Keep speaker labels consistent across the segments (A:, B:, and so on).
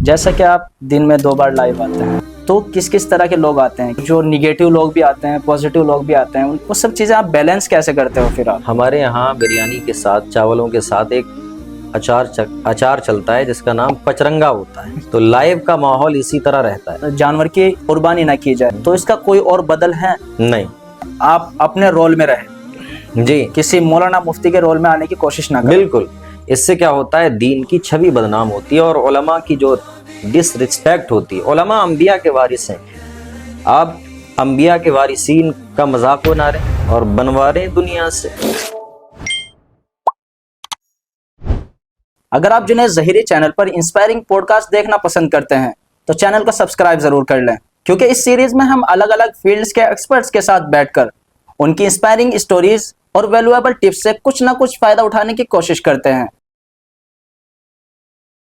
A: جیسا کہ آپ دن میں 2 بار لائیو آتے ہیں، تو کس کس طرح کے لوگ آتے ہیں؟ جو نگیٹو لوگ بھی آتے ہیں، پازیٹیو لوگ بھی آتے ہیں، وہ سب چیزیں آپ بیلنس کیسے کرتے ہو پھر آپ؟
B: ہمارے یہاں بریانی کے ساتھ چاولوں کے ساتھ ایک اچار چلتا ہے جس کا نام پچرنگا ہوتا ہے، تو لائیو کا ماحول اسی طرح رہتا ہے۔
A: جانور کی قربانی نہ کی جائے تو اس کا کوئی اور بدل ہے؟
B: نہیں
A: آپ اپنے رول میں رہے،
B: جی،
A: کسی مولانا مفتی کے رول میں آنے کی کوشش نہ کریں۔
B: بالکل۔ اس سے کیا ہوتا ہے، دین کی چھوی بدنام ہوتی ہے اور علماء کی جو ڈس رسپیکٹ ہوتی ہے۔ علماء انبیاء کے وارث ہیں، آپ انبیاء کے وارثین کا مذاق بنا رہے اور بنوا رہے ہیں دنیا سے۔
A: اگر آپ جنید ظہیری چینل پر انسپائرنگ پوڈ کاسٹ دیکھنا پسند کرتے ہیں تو چینل کو سبسکرائب ضرور کر لیں، کیونکہ اس سیریز میں ہم الگ الگ فیلڈز کے ایکسپرٹس کے ساتھ بیٹھ کر ان کی انسپائرنگ سٹوریز اور ویلیویبل ٹپس سے کچھ نہ کچھ فائدہ اٹھانے کی کوشش کرتے ہیں۔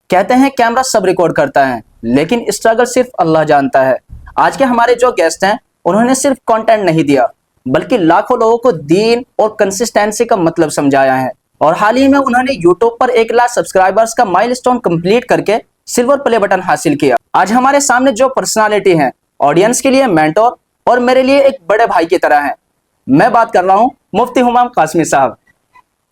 A: کہتے ہیں کیمرہ سب ریکارڈ کرتا ہے، لیکن اسٹرگل صرف اللہ جانتا ہے۔ آج کے ہمارے جو گیسٹ ہیں انہوں نے صرف کنٹینٹ نہیں دیا، بلکہ لاکھوں لوگوں کو دین اور کنسسٹینسی کا مطلب سمجھایا ہے، اور حال ہی میں انہوں نے یوٹیوب پر 1 لاکھ سبسکرائبرز کا مائل سٹون کمپلیٹ کر کے سلور پلے بٹن حاصل کیا۔ آج ہمارے سامنے جو پرسنالٹی ہیں، آڈینس کے لیے مینٹور اور میرے لیے ایک بڑے بھائی کی طرح ہیں۔ میں بات کر رہا ہوں مفتی ہمام قاسمی صاحب۔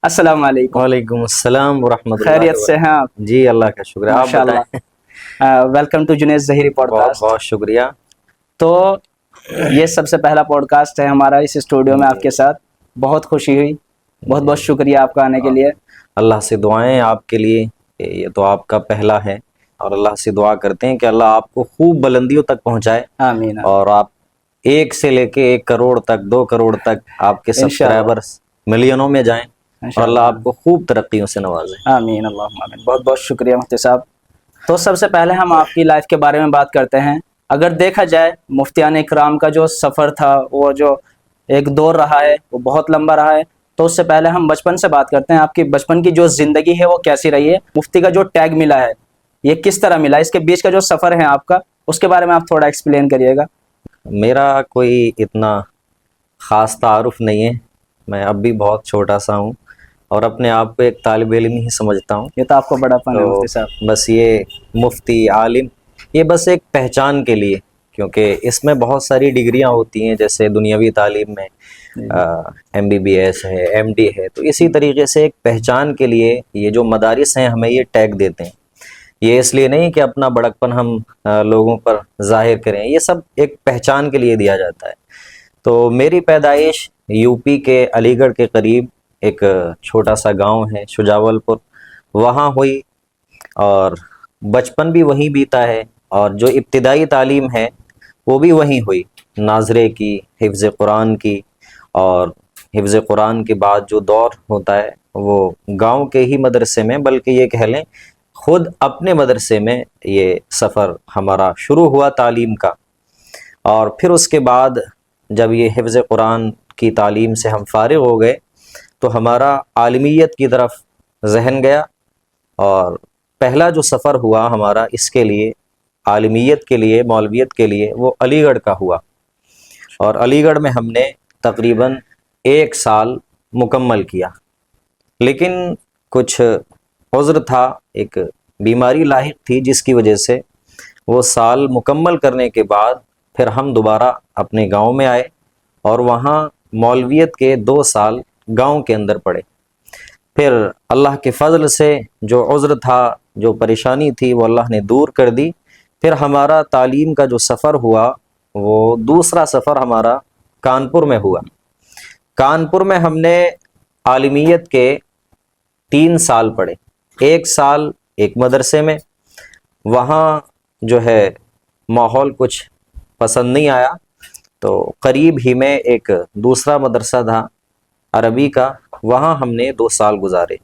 A: السلام علیکم۔
B: وعلیکم السلام ورحمۃ اللہ۔
A: خیریت سے ہیں آپ؟
B: جی، اللہ کا شکر ہے، آپ بتائیں۔
A: ویلکم ٹو جنید ظہیری پوڈ
B: بہت
A: کاسٹ۔
B: بہت شکریہ۔
A: تو یہ سب سے پہلا پوڈ کاسٹ ہے ہمارا اس اسٹوڈیو میں آپ کے ساتھ، بہت خوشی ہوئی، بہت بہت شکریہ آپ کا آنے کے لیے۔
B: اللہ سے دعائیں آپ کے لیے، یہ تو آپ کا پہلا ہے، اور اللہ سے دعا کرتے ہیں کہ اللہ آپ کو خوب بلندیوں تک پہنچائے،
A: آمین۔
B: اور آپ 1 سے لے کے 1 کروڑ تک، 2 کروڑ تک آپ کے سبسکرائبرز ملینوں میں جائیں، اور اللہ آپ کو خوب ترقیوں سے نوازے۔
A: آمین، اللہم آمین۔ بہت بہت شکریہ مفتی صاحب۔ تو سب سے پہلے ہم آپ کی لائف کے بارے میں بات کرتے ہیں۔ اگر دیکھا جائے مفتیان اکرام کا جو سفر تھا، وہ جو ایک دور رہا ہے، وہ بہت لمبا رہا ہے، تو اس سے پہلے ہم بچپن سے بات کرتے ہیں۔ آپ کی بچپن کی جو زندگی ہے وہ کیسی رہی ہے؟ مفتی کا جو ٹیگ ملا ہے یہ کس طرح ملا؟ اس کے بیچ کا جو سفر ہے آپ کا، اس کے بارے میں آپ تھوڑا ایکسپلین کریے گا۔
B: میرا کوئی اتنا خاص تعارف نہیں ہے، میں اب بھی بہت چھوٹا سا ہوں اور اپنے آپ کو ایک طالب علم ہی سمجھتا ہوں۔
A: یہ تو آپ کو بڑا فن ہے مفتی صاحب۔
B: بس یہ مفتی، عالم، یہ بس ایک پہچان کے لیے، کیونکہ اس میں بہت ساری ڈگریاں ہوتی ہیں، جیسے دنیاوی تعلیم میں MBBS ہے، MD ہے، تو اسی طریقے سے ایک پہچان کے لیے یہ جو مدارس ہیں ہمیں یہ ٹیگ دیتے ہیں۔ یہ اس لیے نہیں کہ اپنا بڑکپن ہم لوگوں پر ظاہر کریں، یہ سب ایک پہچان کے لیے دیا جاتا ہے۔ تو میری پیدائش UP کے علی گڑھ کے قریب ایک چھوٹا سا گاؤں ہے شجاول پور، وہاں ہوئی، اور بچپن بھی وہیں بیتا ہے، اور جو ابتدائی تعلیم ہے وہ بھی وہیں ہوئی، ناظرے کی، حفظ قرآن کی، اور حفظ قرآن کے بعد جو دور ہوتا ہے وہ گاؤں کے ہی مدرسے میں، بلکہ یہ کہہ لیں خود اپنے مدرسے میں یہ سفر ہمارا شروع ہوا تعلیم کا۔ اور پھر اس کے بعد جب یہ حفظ قرآن کی تعلیم سے ہم فارغ ہو گئے تو ہمارا عالمیت کی طرف ذہن گیا، اور پہلا جو سفر ہوا ہمارا اس کے لیے، عالمیت کے لیے، مولویت کے لیے، وہ علی گڑھ کا ہوا، اور علی گڑھ میں ہم نے تقریباً 1 سال مکمل کیا، لیکن کچھ عذر تھا، ایک بیماری لاحق تھی، جس کی وجہ سے وہ سال مکمل کرنے کے بعد پھر ہم دوبارہ اپنے گاؤں میں آئے، اور وہاں مولویت کے 2 سال گاؤں کے اندر پڑے۔ پھر اللہ کے فضل سے جو عذر تھا، جو پریشانی تھی، وہ اللہ نے دور کر دی۔ پھر ہمارا تعلیم کا جو سفر ہوا وہ دوسرا سفر ہمارا کانپور میں ہوا۔ کانپور میں ہم نے عالمیت کے 3 سال پڑھے، 1 سال ایک مدرسے میں، وہاں جو ہے ماحول کچھ پسند نہیں آیا، تو قریب ہی میں ایک دوسرا مدرسہ تھا عربی کا، وہاں ہم نے 2 سال گزارے،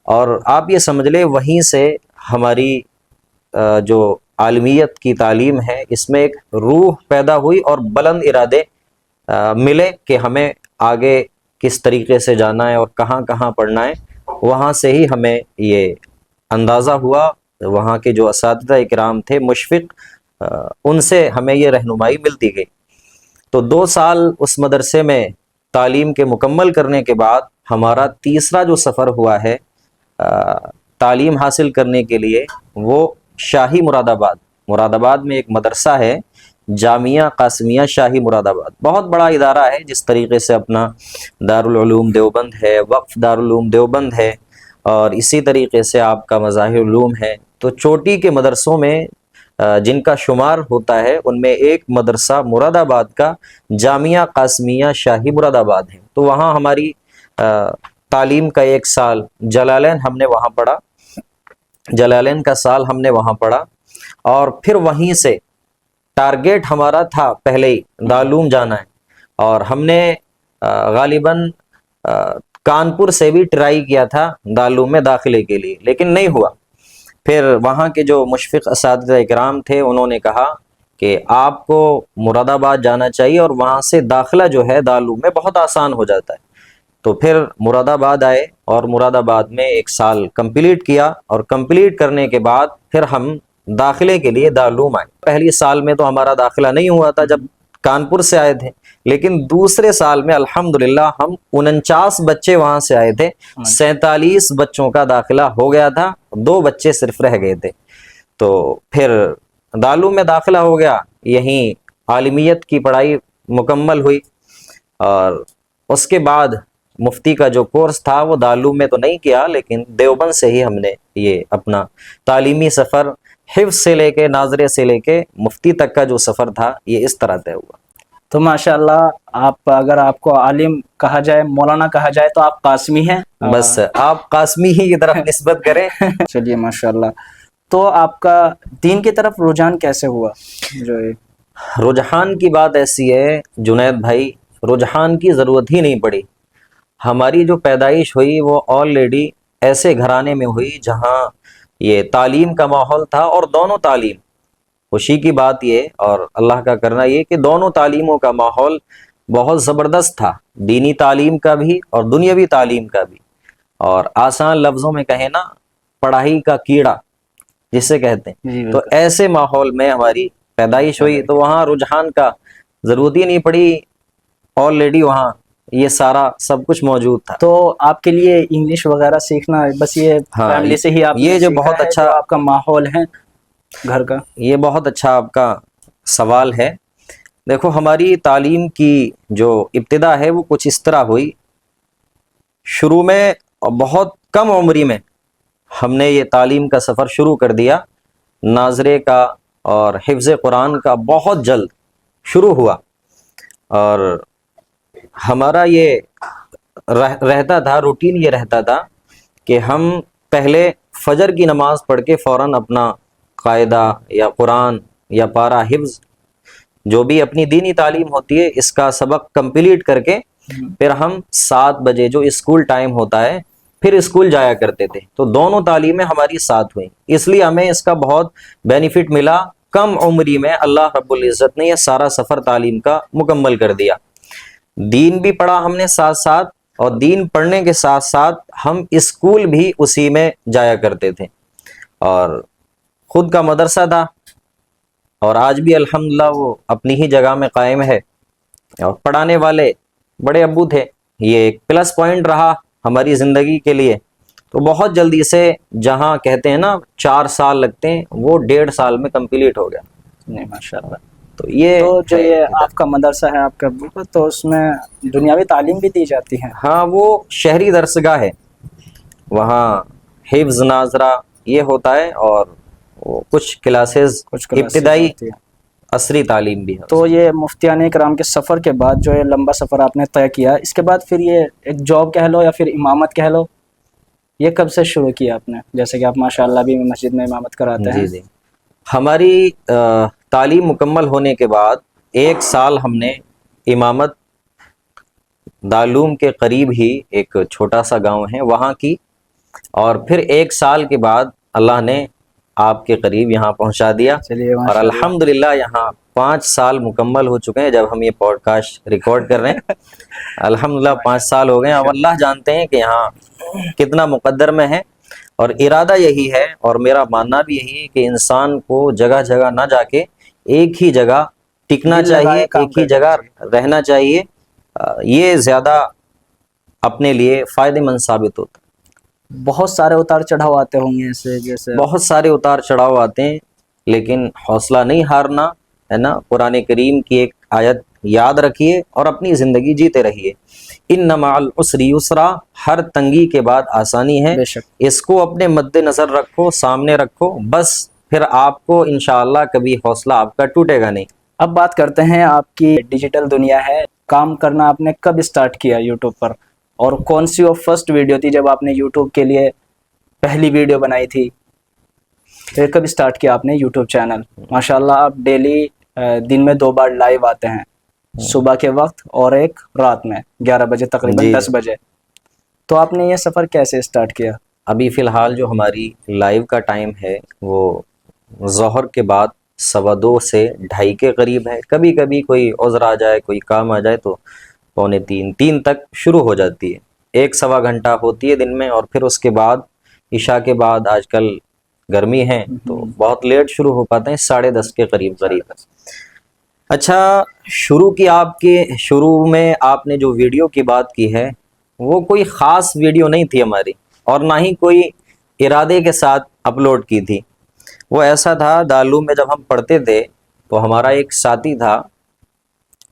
B: اور آپ یہ سمجھ لیں وہیں سے ہماری جو عالمیت کی تعلیم ہے اس میں ایک روح پیدا ہوئی، اور بلند ارادے ملے کہ ہمیں آگے کس طریقے سے جانا ہے اور کہاں کہاں پڑھنا ہے۔ وہاں سے ہی ہمیں یہ اندازہ ہوا، وہاں کے جو اساتذہ اکرام تھے مشفق، ان سے ہمیں یہ رہنمائی ملتی گئی۔ تو 2 سال اس مدرسے میں تعلیم کے مکمل کرنے کے بعد ہمارا تیسرا جو سفر ہوا ہے تعلیم حاصل کرنے کے لیے، وہ شاہی مراد آباد، مراد آباد میں ایک مدرسہ ہے جامعہ قاسمیہ شاہی مراد آباد، بہت بڑا ادارہ ہے. جس طریقے سے اپنا دارالعلوم دیوبند ہے، وقف دارالعلوم دیوبند ہے، اور اسی طریقے سے آپ کا مظاہر علوم ہے. تو چوٹی کے مدرسوں میں جن کا شمار ہوتا ہے ان میں ایک مدرسہ مراد آباد کا جامعہ قاسمیہ شاہی مراد آباد ہے. تو وہاں ہماری تعلیم کا ایک سال جلالین ہم نے وہاں پڑھا، جلالین کا سال ہم نے وہاں پڑھا، اور پھر وہیں سے ٹارگیٹ ہمارا تھا پہلے ہی دارالعلوم جانا ہے. اور ہم نے غالباً کانپور سے بھی ٹرائی کیا تھا دارالعلوم میں داخلے کے لیے، لیکن نہیں ہوا. پھر وہاں کے جو مشفق اساتذہ اکرام تھے انہوں نے کہا کہ آپ کو مراد آباد جانا چاہیے، اور وہاں سے داخلہ جو ہے دارالعلوم میں بہت آسان ہو جاتا ہے. تو پھر مراد آباد آئے اور مراد آباد میں ایک سال کمپلیٹ کیا، اور کمپلیٹ کرنے کے بعد پھر ہم داخلے کے لیے دارالعلوم آئے. پہلی سال میں تو ہمارا داخلہ نہیں ہوا تھا جب کانپور سے آئے تھے، لیکن دوسرے سال میں الحمدللہ ہم 49 بچے وہاں سے آئے تھے، 47 بچوں کا داخلہ ہو گیا تھا، 2 بچے صرف رہ گئے تھے. تو پھر دارالعلوم میں داخلہ ہو گیا، یہیں عالمیت کی پڑھائی مکمل ہوئی. اور اس کے بعد مفتی کا جو کورس تھا وہ دارالعلوم میں تو نہیں کیا، لیکن دیوبند سے ہی ہم نے یہ اپنا تعلیمی سفر حفظ سے لے کے ناظرے سے لے کے مفتی تک کا جو سفر تھا یہ اس طرح طے ہوا.
A: تو ماشاءاللہ آپ اگر آپ کو عالم کہا جائے، مولانا کہا جائے تو آپ قاسمی ہیں.
B: بس آپ قاسمی ہی کی طرف نسبت کریں.
A: چلیے ماشاءاللہ. تو آپ کا دین کی طرف رجحان کیسے ہوا؟ جو
B: رجحان کی بات ایسی ہے جنید بھائی، رجحان کی ضرورت ہی نہیں پڑی. ہماری جو پیدائش ہوئی وہ آلریڈی ایسے گھرانے میں ہوئی جہاں یہ تعلیم کا ماحول تھا، اور دونوں تعلیم، خوشی کی بات یہ اور اللہ کا کرنا یہ کہ دونوں تعلیموں کا ماحول بہت زبردست تھا، دینی تعلیم کا بھی اور دنیاوی تعلیم کا بھی. اور آسان لفظوں میں کہیں نا، پڑھائی کا کیڑا جسے کہتے ہیں. تو ایسے ماحول میں ہماری پیدائش ہوئی، تو وہاں رجحان کا ضرورت ہی نہیں پڑی، آلریڈی وہاں یہ سارا سب کچھ موجود تھا.
A: تو آپ کے لیے انگلش وغیرہ سیکھنا بس یہ فیملی سے ہی آپ
B: یہ جو بہت اچھا
A: آپ کا ماحول ہے گھر کا،
B: یہ بہت اچھا آپ کا سوال ہے. دیکھو ہماری تعلیم کی جو ابتدا ہے وہ کچھ اس طرح ہوئی. شروع میں بہت کم عمری میں ہم نے یہ تعلیم کا سفر شروع کر دیا، ناظرے کا اور حفظ قرآن کا بہت جلد شروع ہوا. اور ہمارا یہ رہتا تھا، روٹین یہ رہتا تھا کہ ہم پہلے فجر کی نماز پڑھ کے فوراً اپنا قاعدہ یا قرآن یا پارہ حفظ جو بھی اپنی دینی تعلیم ہوتی ہے اس کا سبق کمپلیٹ کر کے پھر ہم 7 بجے جو اسکول ٹائم ہوتا ہے پھر اسکول جایا کرتے تھے. تو دونوں تعلیمیں ہماری ساتھ ہوئیں، اس لیے ہمیں اس کا بہت بینیفٹ ملا. کم عمری میں اللہ رب العزت نے یہ سارا سفر تعلیم کا مکمل کر دیا. دین بھی پڑھا ہم نے ساتھ ساتھ، اور دین پڑھنے کے ساتھ ساتھ ہم اسکول بھی اسی میں جایا کرتے تھے، اور خود کا مدرسہ تھا، اور آج بھی الحمدللہ وہ اپنی ہی جگہ میں قائم ہے. اور پڑھانے والے بڑے ابو تھے، یہ ایک پلس پوائنٹ رہا ہماری زندگی کے لیے. تو بہت جلدی سے جہاں کہتے ہیں نا 4 سال لگتے ہیں وہ 1.5 سال میں کمپلیٹ ہو گیا.
A: نہیں ماشاءاللہ.
B: تو یہ
A: جو یہ آپ کا مدرسہ ہے آپ کا، تو اس میں دنیاوی تعلیم بھی دی جاتی ہے؟
B: ہاں، وہ شہری درسگاہ ہے، وہاں حفظ ناظرہ یہ ہوتا ہے، اور کچھ کلاسز ابتدائی عصری تعلیم بھی ہے.
A: تو یہ مفتیان کرام کے سفر کے بعد جو یہ لمبا سفر آپ نے طے کیا، اس کے بعد پھر یہ ایک جاب کہہ لو یا پھر امامت کہہ لو، یہ کب سے شروع کیا آپ نے؟ جیسے کہ آپ ماشاءاللہ بھی مسجد میں امامت کراتے ہیں.
B: جی ہماری تعلیم مکمل ہونے کے بعد 1 سال ہم نے امامت دارالعلوم کے قریب ہی ایک چھوٹا سا گاؤں ہے وہاں کی، اور پھر 1 سال کے بعد اللہ نے آپ کے قریب یہاں پہنچا دیا. اور الحمدللہ یہاں 5 سال مکمل ہو چکے ہیں جب ہم یہ پوڈ کاسٹ ریکارڈ کر رہے ہیں. الحمدللہ 5 سال ہو گئے ہیں. اب اللہ جانتے ہیں کہ یہاں کتنا مقدر میں ہے، اور ارادہ یہی ہے اور میرا ماننا بھی یہی ہے کہ انسان کو جگہ جگہ نہ جا کے ایک ہی جگہ ٹکنا چاہیے، ایک ہی جگہ رہنا چاہیے. یہ زیادہ اپنے لیے فائدہ مند ثابت ہوتا ہے.
A: بہت سارے اتار چڑھاؤ آتے ہوں گے ایسے جیسے
B: بہت سارے اتار چڑھاؤ آتے ہیں، لیکن حوصلہ نہیں ہارنا ہے نا. قرآن کریم کی ایک آیت یاد رکھیے اور اپنی زندگی جیتے رہیے. ان مع العسر یسرا، ہر تنگی کے بعد آسانی ہے.
A: بے شک.
B: اس کو اپنے مد نظر رکھو، سامنے رکھو، بس پھر آپ کو انشاءاللہ کبھی حوصلہ آپ کا ٹوٹے گا نہیں.
A: اب بات کرتے ہیں آپ کی ڈیجیٹل دنیا ہے، کام کرنا آپ نے کب اسٹارٹ کیا یوٹیوب پر، اور کون سی وہ فرسٹ ویڈیو تھی جب آپ نے یوٹیوب کے لیے پہلی ویڈیو بنائی تھی؟ پھر کب اسٹارٹ کیا آپ نے یوٹیوب چینل؟ ماشاءاللہ آپ ڈیلی دن میں 2 بار لائیو آتے ہیں، صبح کے وقت اور ایک رات میں 11 بجے تقریباً
B: جی.
A: 10 بجے. تو آپ نے یہ سفر کیسے اسٹارٹ کیا؟
B: ابھی فی الحال جو ہماری لائیو کا ٹائم ہے وہ ظہر کے بعد 2:15 سے 2:30 کے قریب ہے. کبھی کبھی کوئی عذر آ جائے، کوئی کام آ جائے تو 2:45 تک شروع ہو جاتی ہے. 1-1.25 گھنٹہ ہوتی ہے دن میں، اور پھر اس کے بعد عشاء کے بعد، آج کل گرمی ہے تو بہت لیٹ شروع ہو پاتے ہیں، 10:30 کے قریب. اچھا، شروع میں آپ نے جو ویڈیو کی بات کی ہے وہ کوئی خاص ویڈیو نہیں تھی ہماری، اور نہ ہی کوئی ارادے کے ساتھ اپلوڈ کی تھی. وہ ایسا تھا، دارالعلوم میں جب ہم پڑھتے تھے تو ہمارا ایک ساتھی تھا،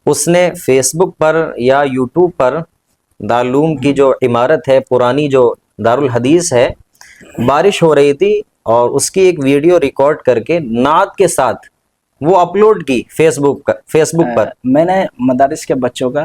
B: اس نے فیس بک پر یا یوٹیوب پر دارالعلوم کی جو عمارت ہے، پرانی جو دارالحدیث ہے، بارش ہو رہی تھی اور اس کی ایک ویڈیو ریکارڈ کر کے نعت کے ساتھ وہ اپلوڈ کی فیس بک پر.
A: میں نے مدارس کے بچوں کا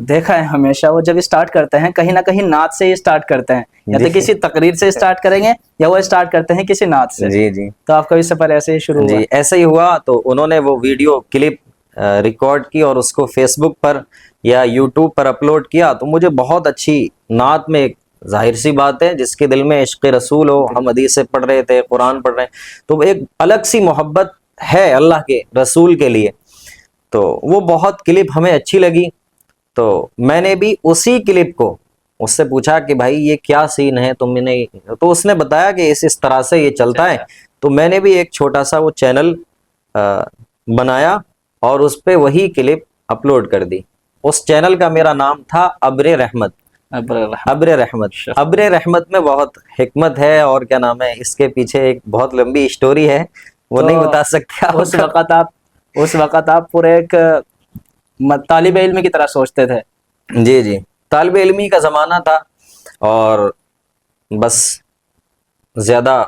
A: دیکھا ہے، ہمیشہ وہ جب اسٹارٹ کرتے ہیں کہیں نہ کہیں نعت سے ہی اسٹارٹ کرتے ہیں، یا تو کسی تقریر سے اسٹارٹ کریں گے یا وہ اسٹارٹ کرتے ہیں کسی نعت سے.
B: جی.
A: تو آپ کا بھی سفر ایسے ہی شروع ہوا؟
B: جی ایسا ہی ہوا. تو انہوں نے وہ ویڈیو کلپ ریکارڈ کی اور اس کو فیس بک پر یا یوٹیوب پر اپلوڈ کیا. تو مجھے بہت اچھی نعت میں، ظاہر سی بات ہے جس کے دل میں عشق رسول ہو، ہم حدیثیں پڑھ رہے تھے، قرآن پڑھ رہے ہیں، تو ایک الگ سی محبت ہے اللہ کے رسول کے لیے. تو وہ بہت کلپ ہمیں اچھی لگی. تو میں نے بھی اسی کلپ کو اس سے پوچھا کہ بھائی یہ کیا سین ہے تم نے، تو اس نے بتایا کہ اس طرح سے یہ چلتا ہے. تو میں نے بھی ایک چھوٹا سا وہ چینل بنایا اور اس پہ وہی کلپ اپلوڈ کر دی. اس چینل کا میرا نام تھا ابر رحمت. ابر رحمت میں بہت حکمت ہے، اور کیا نام ہے، اس کے پیچھے ایک بہت لمبی اسٹوری ہے، وہ نہیں بتا سکتے.
A: اس وقت آپ پورے ایک طالب علم کی طرح سوچتے تھے؟
B: جی، طالب علمی کا زمانہ تھا، اور بس زیادہ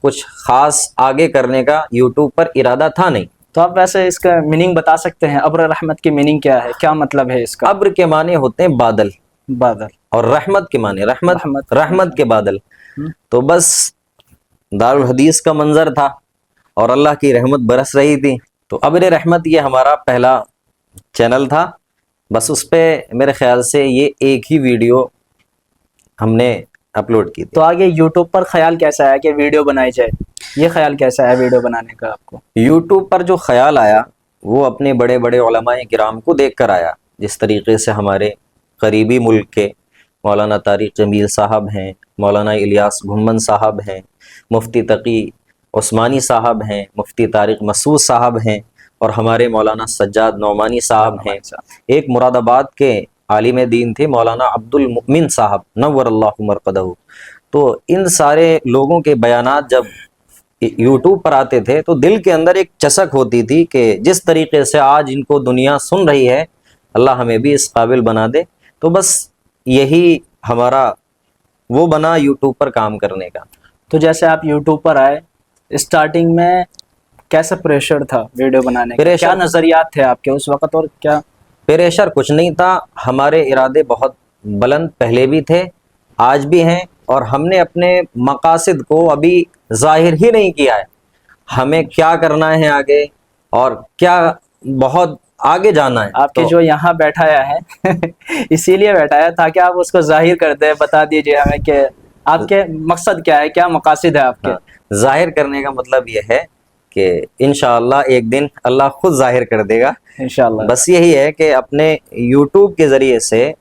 B: کچھ خاص آگے کرنے کا یوٹیوب پر ارادہ تھا نہیں.
A: تو آپ ویسے اس کا میننگ بتا سکتے ہیں؟ ابر رحمت کی میننگ کیا ہے، کیا مطلب ہے اس کا؟
B: ابر کے معنی ہوتے ہیں بادل، اور رحمت کے معنی رحمت کے بادل. تو بس دارالحدیث کا منظر تھا اور اللہ کی رحمت برس رہی تھی. تو ابر رحمت یہ ہمارا پہلا چینل تھا. بس اس پہ میرے خیال سے یہ ایک ہی ویڈیو ہم نے اپلوڈ کی تھی.
A: تو آگے یوٹیوب پر خیال کیسا ہے کہ ویڈیو بنائی جائے؟ یہ خیال کیسا ہے ویڈیو بنانے کا آپ کو؟
B: یوٹیوب پر جو خیال آیا وہ اپنے بڑے بڑے علماء کرام کو دیکھ کر آیا. جس طریقے سے ہمارے قریبی ملک کے مولانا طارق جمیل صاحب ہیں، مولانا الیاس گھمن صاحب ہیں، مفتی تقی عثمانی صاحب ہیں، مفتی طارق مسعود صاحب ہیں، اور ہمارے مولانا سجاد نعمانی صاحب ہیں. ایک مراد آباد کے عالم دین تھے مولانا عبد المؤمن صاحب نور اللہ مرقدہ. تو ان سارے لوگوں کے بیانات جب یوٹیوب پر آتے تھے تو دل کے اندر ایک چسک ہوتی تھی کہ جس طریقے سے آج ان کو دنیا سن رہی ہے، اللہ ہمیں بھی اس قابل بنا دے. تو بس یہی ہمارا وہ بنا یوٹیوب پر کام کرنے کا.
A: تو جیسے آپ یوٹیوب پر آئے، اسٹارٹنگ میں کیسا پریشر تھا ویڈیو بنانے کا؟ کیا نظریات تھے آپ کے اس وقت؟ اور کیا
B: پریشر؟ کچھ نہیں تھا. ہمارے ارادے بہت بلند پہلے بھی تھے، آج بھی ہیں، اور ہم نے اپنے مقاصد کو ابھی ظاہر ہی نہیں کیا ہے. ہمیں کیا کرنا ہے آگے، اور کیا بہت آگے جانا ہے.
A: آپ کے جو یہاں بیٹھایا ہے اسی لیے بیٹھایا تاکہ آپ اس کو ظاہر کر دیں، بتا دیجئے ہمیں کہ آپ کے مقصد کیا ہے، کیا مقاصد ہے آپ کے؟
B: ظاہر کرنے کا مطلب یہ ہے کہ انشاءاللہ ایک دن اللہ خود ظاہر کر دے گا انشاءاللہ. بس یہی ہے کہ اپنے یوٹیوب کے ذریعے سے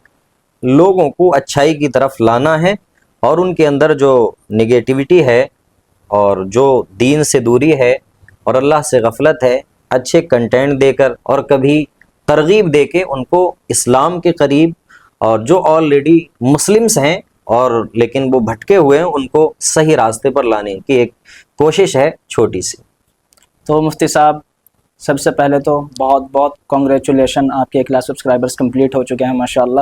B: لوگوں کو اچھائی کی طرف لانا ہے، اور ان کے اندر جو نگیٹیوٹی ہے اور جو دین سے دوری ہے اور اللہ سے غفلت ہے، اچھے کنٹینٹ دے کر اور کبھی ترغیب دے کے ان کو اسلام کے قریب، اور جو آلریڈی مسلمز ہیں اور لیکن وہ بھٹکے ہوئے ہیں، ان کو صحیح راستے پر لانے کی ایک کوشش ہے چھوٹی سی۔
A: تو مفتی صاحب سب سے پہلے تو بہت بہت کنگریچولیشن، آپ کے 1 لاکھ سبسکرائبرز کمپلیٹ ہو چکے ہیں ماشاءاللہ۔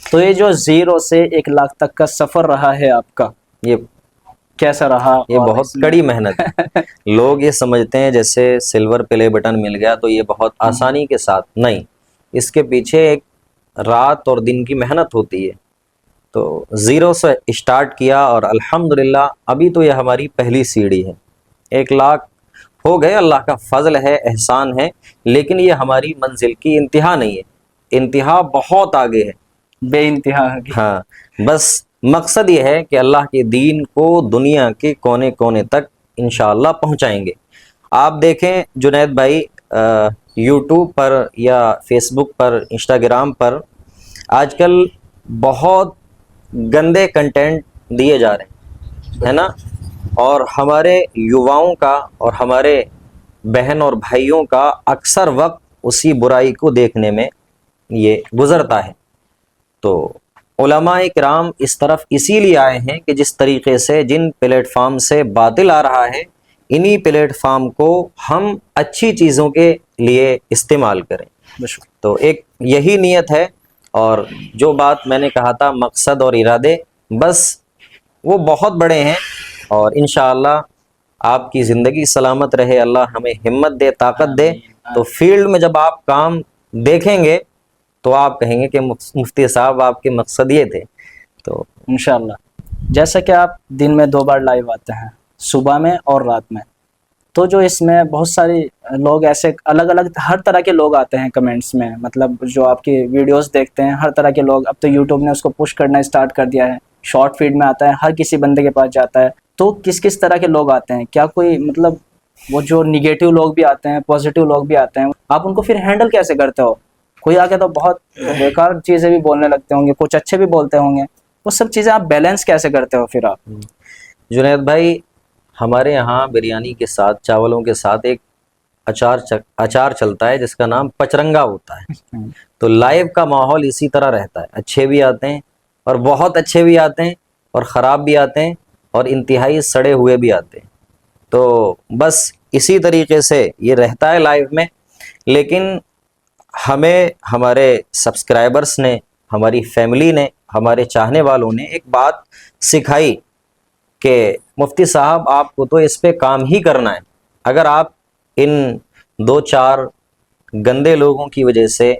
A: تو یہ جو 0 سے 1 لاکھ تک کا سفر رہا ہے آپ کا،
B: یہ
A: کیسا رہا؟
B: یہ
A: اور
B: بہت
A: اس میں
B: کڑی محنت ہے۔ لوگ یہ سمجھتے ہیں جیسے سلور پلے بٹن مل گیا تو یہ بہت آسانی کے ساتھ، نہیں، اس کے پیچھے ایک رات اور دن کی محنت ہوتی ہے۔ تو 0 سے اسٹارٹ کیا اور الحمدللہ ابھی تو یہ ہماری پہلی سیڑھی ہے۔ 1 لاکھ ہو گئے، اللہ کا فضل ہے، احسان ہے، لیکن یہ ہماری منزل کی انتہا نہیں ہے، انتہا بہت آگے ہے،
A: بے انتہا ہے۔
B: ہاں، بس مقصد یہ ہے کہ اللہ کے دین کو دنیا کے کونے کونے تک انشاءاللہ پہنچائیں گے۔ آپ دیکھیں جنید بھائی، یوٹیوب پر یا فیس بک پر، انسٹاگرام پر آج کل بہت گندے کنٹینٹ دیے جا رہے ہیں، ہے نا، اور ہمارے یواؤں کا اور ہمارے بہن اور بھائیوں کا اکثر وقت اسی برائی کو دیکھنے میں یہ گزرتا ہے۔ تو علماء کرام اس طرف اسی لیے آئے ہیں کہ جس طریقے سے جن پلیٹ فارم سے باطل آ رہا ہے، انہی پلیٹ فارم کو ہم اچھی چیزوں کے لیے استعمال کریں۔ تو ایک یہی نیت ہے، اور جو بات میں نے کہا تھا مقصد اور ارادے، بس وہ بہت بڑے ہیں، اور انشاءاللہ آپ کی زندگی سلامت رہے، اللہ ہمیں ہمت دے، طاقت دے۔ تو فیلڈ میں جب آپ کام دیکھیں گے تو آپ کہیں گے کہ مفتی صاحب آپ کے مقصد یہ تھے۔ تو
A: انشاءاللہ جیسا کہ آپ دن میں 2 بار لائیو آتے ہیں، صبح میں اور رات میں، تو جو اس میں بہت ساری لوگ ایسے الگ الگ ہر طرح کے لوگ آتے ہیں کمنٹس میں، مطلب جو آپ کی ویڈیوز دیکھتے ہیں ہر طرح کے لوگ، اب تو یوٹیوب نے اس کو پش کرنا اسٹارٹ کر دیا ہے، شارٹ فیڈ میں آتا ہے، ہر کسی بندے کے پاس جاتا ہے۔ تو کس کس طرح کے لوگ آتے ہیں؟ کیا کوئی مطلب وہ جو نگیٹو لوگ بھی آتے ہیں، پازیٹیو لوگ بھی آتے ہیں، آپ ان کو پھر ہینڈل کیسے کرتے ہو؟ کوئی آ کے تو بہت بیکار چیزیں بھی بولنے لگتے ہوں گے، کچھ اچھے بھی بولتے ہوں گے، وہ سب چیزیں آپ بیلنس کیسے کرتے ہو پھر آپ؟
B: جنید بھائی، ہمارے یہاں بریانی کے ساتھ، چاولوں کے ساتھ ایک اچار چلتا ہے جس کا نام پچرنگا ہوتا ہے۔ تو لائیو کا ماحول اسی طرح رہتا ہے، اچھے بھی آتے ہیں اور بہت اچھے بھی آتے ہیں، اور خراب بھی آتے ہیں، اور انتہائی سڑے ہوئے بھی آتے ہیں۔ تو بس اسی طریقے سے یہ رہتا ہے لائیو میں۔ لیکن ہمیں ہمارے سبسکرائبرز نے، ہماری فیملی نے، ہمارے چاہنے والوں نے ایک بات سکھائی کہ مفتی صاحب آپ کو تو اس پہ کام ہی کرنا ہے۔ اگر آپ ان 2-4 گندے لوگوں کی وجہ سے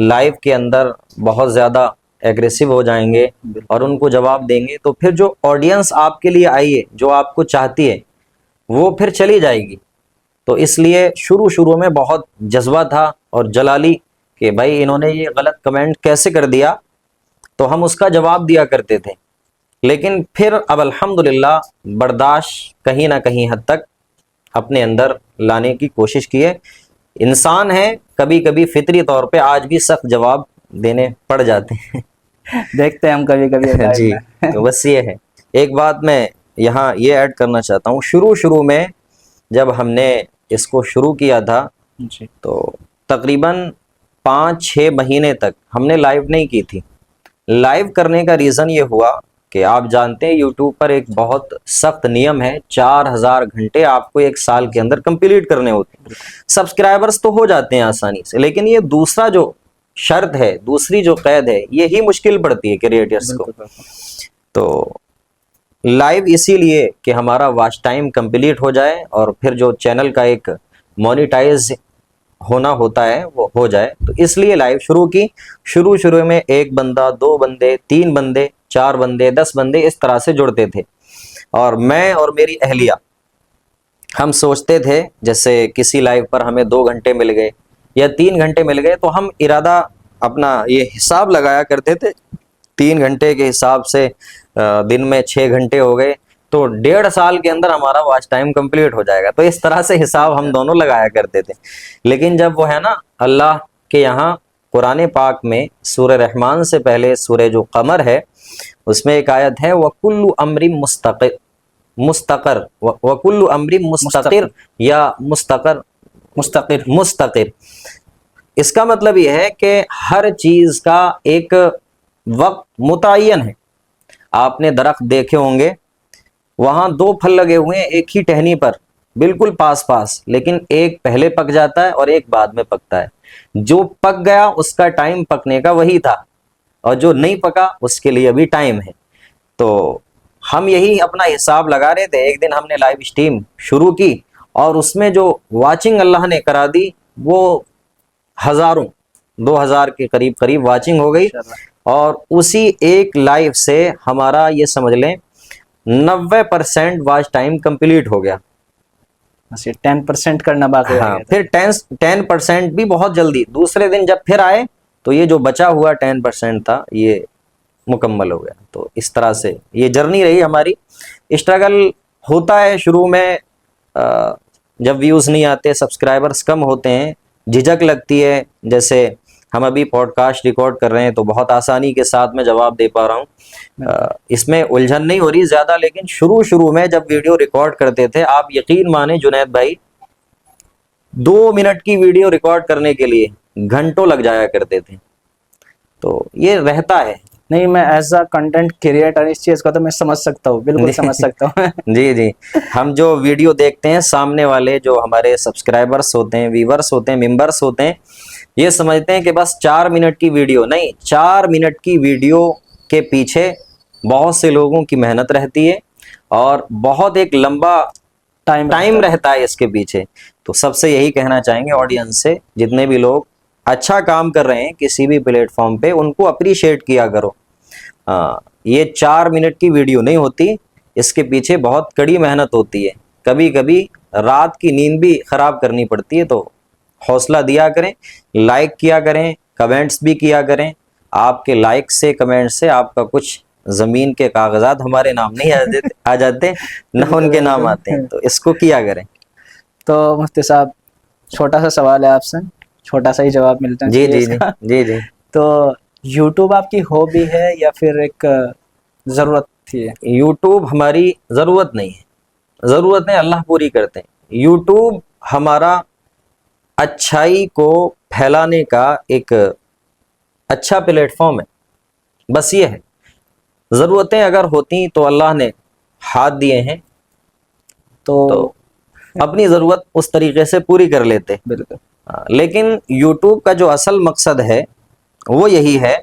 B: لائیو کے اندر بہت زیادہ ایگریسو ہو جائیں گے اور ان کو جواب دیں گے، تو پھر جو آڈینس آپ کے لیے آئی ہے، جو آپ کو چاہتی ہے، وہ پھر چلی جائے گی۔ تو اس لیے شروع میں بہت جذبہ تھا اور جلالی کہ بھائی انہوں نے یہ غلط کمنٹ کیسے کر دیا، تو ہم اس کا جواب دیا کرتے تھے۔ لیکن پھر اب الحمدللہ برداشت کہیں نہ کہیں حد تک اپنے اندر لانے کی کوشش کی ہے۔ انسان ہے، کبھی کبھی فطری طور پہ آج بھی سخت جواب دینے پڑ جاتے ہیں،
A: دیکھتے ہیں ہم کبھی کبھی
B: جی۔ تو بس یہ ہے۔ ایک بات میں یہاں یہ ایڈ کرنا چاہتا ہوں، شروع میں جب ہم نے اس کو شروع کیا تھا
A: جی،
B: تو تقریباً 5-6 مہینے تک ہم نے لائیو نہیں کی تھی۔ لائیو کرنے کا ریزن یہ ہوا کہ آپ جانتے ہیں یوٹیوب پر ایک بہت سخت نیم ہے، 4000 گھنٹے آپ کو 1 سال کے اندر کمپلیٹ کرنے ہوتے ہیں۔ سبسکرائبرز تو ہو جاتے ہیں آسانی سے، لیکن یہ دوسرا جو شرط ہے، دوسری جو قید ہے، یہی مشکل پڑتی ہے کریٹرز کو۔ تو لائیو اسی لیے کہ ہمارا واچ ٹائم کمپلیٹ ہو جائے اور پھر جو چینل کا ایک مونیٹائز ہونا ہوتا ہے وہ ہو جائے، تو اس لیے لائیو شروع کی۔ شروع میں 1 بندہ، 2 بندے، 3 بندے، 4 بندے، 10 بندے اس طرح سے جڑتے تھے، اور میں اور میری اہلیہ ہم سوچتے تھے جیسے کسی لائیو پر ہمیں 2 گھنٹے مل گئے یا 3 گھنٹے مل گئے، تو ہم ارادہ اپنا یہ حساب لگایا کرتے تھے، 3 گھنٹے کے حساب سے دن میں 6 گھنٹے ہو گئے تو 1.5 سال کے اندر ہمارا واچ ٹائم کمپلیٹ ہو جائے گا۔ تو اس طرح سے حساب ہم دونوں لگایا کرتے تھے۔ لیکن جب وہ ہے نا اللہ کے یہاں قرآن پاک میں سورہ رحمان سے پہلے سورہ جو قمر ہے، اس میں ایک آیت ہے وَكُلُّ أَمْرٍ وَكُلُّ أَمْرٍ مستقر یا مستقر۔ اس کا مطلب یہ ہے کہ ہر چیز کا ایک وقت متعین ہے. آپ نے درخت دیکھے ہوں گے, وہاں 2 پھل لگے ہوئے ہیں ایک ہی ٹہنی پر, بالکل پاس پاس, لیکن ایک پہلے پک جاتا ہے اور ایک بعد میں پکتا ہے. جو پک گیا اس کا ٹائم پکنے کا وہی تھا, اور جو نہیں پکا اس کے لیے ابھی ٹائم ہے. تو ہم یہی اپنا حساب لگا رہے تھے. ایک دن ہم نے لائیو اسٹریم شروع کی اور اس میں جو واچنگ اللہ نے کرا دی وہ ہزاروں, 2000 کے قریب واچنگ ہو گئی. اور اسی ایک لائیو سے ہمارا یہ سمجھ لیں 90% واچ ٹائم کمپلیٹ ہو گیا.
A: 10% کرنا باقی رہ گیا.
B: پھر 10% بھی بہت جلدی دوسرے دن جب پھر آئے تو یہ جو بچا ہوا 10% تھا یہ مکمل ہو گیا. تو اس طرح سے یہ جرنی رہی ہماری. اسٹرگل ہوتا ہے شروع میں, جب ویوز نہیں آتے, سبسکرائبرز کم ہوتے ہیں, جھجک لگتی ہے. جیسے ہم ابھی پوڈ کاسٹ ریکارڈ کر رہے ہیں تو بہت آسانی کے ساتھ میں جواب دے پا رہا ہوں, اس میں الجھن نہیں ہو رہی زیادہ. لیکن شروع میں جب ویڈیو ریکارڈ کرتے تھے, آپ یقین مانیں جنید بھائی, 2 منٹ کی ویڈیو ریکارڈ کرنے کے لیے گھنٹوں لگ جایا کرتے تھے. تو یہ رہتا ہے.
A: نہیں, میں ایز اے کنٹینٹ کریٹر اس چیز کو تو میں سمجھ سکتا ہوں, بالکل سمجھ سکتا ہوں.
B: جی ہم جو ویڈیو دیکھتے ہیں, سامنے والے جو ہمارے سبسکرائبرس ہوتے ہیں, ویورس ہوتے ہیں, ممبرس ہوتے ہیں, یہ سمجھتے ہیں کہ بس 4 منٹ کی ویڈیو. نہیں, 4 منٹ کی ویڈیو کے پیچھے بہت سے لوگوں کی محنت رہتی ہے اور بہت ایک لمبا ٹائم رہتا ہے اس کے پیچھے. تو سب سے یہی کہنا چاہیں گے آڈینس سے, جتنے بھی لوگ اچھا کام کر رہے ہیں کسی بھی پلیٹ فارم پہ, ان کو اپریشیٹ کیا کرو. یہ 4 منٹ کی ویڈیو نہیں ہوتی, اس کے پیچھے بہت کڑی محنت ہوتی ہے. کبھی کبھی رات کی نیند بھی خراب کرنی پڑتی ہے. تو حوصلہ دیا کریں, لائک کیا کریں, کمنٹس بھی کیا کریں. آپ کے لائک سے, کمنٹ سے آپ کا کچھ زمین کے کاغذات ہمارے نام نہیں آ جاتے, نہ ان کے نام آتے ہیں. تو اس کو کیا کریں.
A: تو مفتی صاحب, چھوٹا سا سوال ہے آپ سے, چھوٹا سا ہی جواب ملتا ہے.
B: جی
A: تو یوٹیوب آپ کی ہابی ہے یا پھر ایک ضرورت تھی؟
B: یوٹیوب ہماری ضرورت نہیں ہے, ضرورتیں اللہ پوری کرتے ہیں. یوٹیوب ہمارا اچھائی کو پھیلانے کا ایک اچھا پلیٹ فارم ہے, بس یہ ہے. ضرورتیں اگر ہوتی تو اللہ نے ہاتھ دیے ہیں تو اپنی ضرورت اس طریقے سے پوری کر لیتے.
A: بالکل.
B: لیکن یوٹیوب کا جو اصل مقصد ہے وہ یہی ہے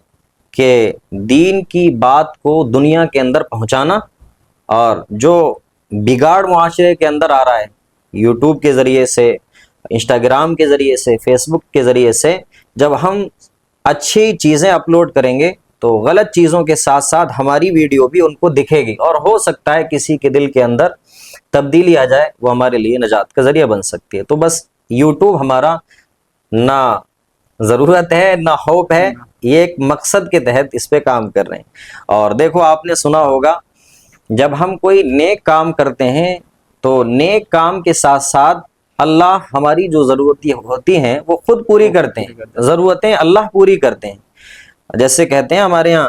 B: کہ دین کی بات کو دنیا کے اندر پہنچانا. اور جو بگاڑ معاشرے کے اندر آ رہا ہے یوٹیوب کے ذریعے سے, انسٹاگرام کے ذریعے سے, فیس بک کے ذریعے سے, جب ہم اچھی چیزیں اپلوڈ کریں گے تو غلط چیزوں کے ساتھ ساتھ ہماری ویڈیو بھی ان کو دکھے گی, اور ہو سکتا ہے کسی کے دل کے اندر تبدیلی آ جائے, وہ ہمارے لیے نجات کا ذریعہ بن سکتی ہے. تو بس یوٹیوب ہمارا نہ ضرورت ہے نہ ہوپ ہے, یہ ایک مقصد کے تحت اس پہ کام کر رہے ہیں. اور دیکھو, آپ نے سنا ہوگا جب ہم کوئی نیک کام کرتے ہیں تو نیک کام کے ساتھ ساتھ اللہ ہماری جو ضرورتیں ہوتی ہیں وہ خود پوری کرتے ہیں. ضرورتیں اللہ پوری کرتے ہیں. جیسے کہتے ہیں ہمارے ہاں